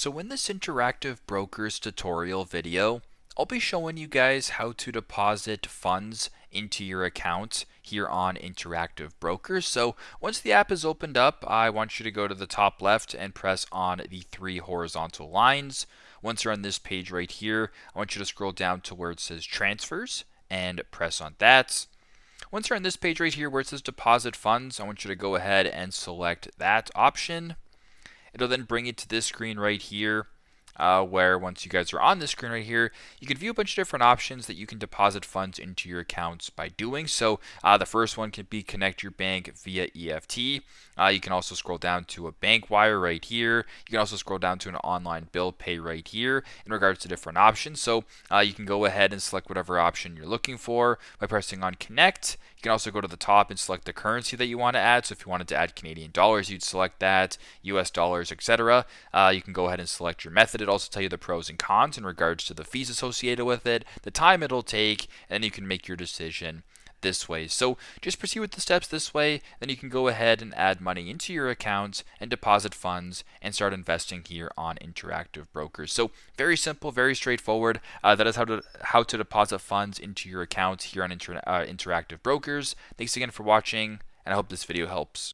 So in this Interactive Brokers tutorial video, I'll be showing you guys how to deposit funds into your account here on Interactive Brokers. So once the app is opened up, I want you to go to the top left and press on the three horizontal lines. Once you're on this page right here, I want you to scroll down to where it says Transfers and press on that. Once you're on this page right here where it says Deposit Funds, I want you to go ahead and select that option. It'll then bring you to this screen right here, where once you guys are on this screen right here, you can view a bunch of different options that you can deposit funds into your accounts by doing. So the first one can be connect your bank via EFT. You can also scroll down to a bank wire right here. You can also scroll down to an online bill pay right here in regards to different options. So you can go ahead and select whatever option you're looking for by pressing on connect. You can also go to the top and select the currency that you want to add. So if you wanted to add Canadian dollars, you'd select that, US dollars, etc. You can go ahead and select your method. It'll also tell you the pros and cons in regards to the fees associated with it, the time it'll take, and then you can make your decision this way. So just proceed with the steps this way, then you can go ahead and add money into your account and deposit funds and start investing here on Interactive Brokers. So very simple, very straightforward. That is how to deposit funds into your account here on Interactive Brokers. Thanks again for watching, and I hope this video helps.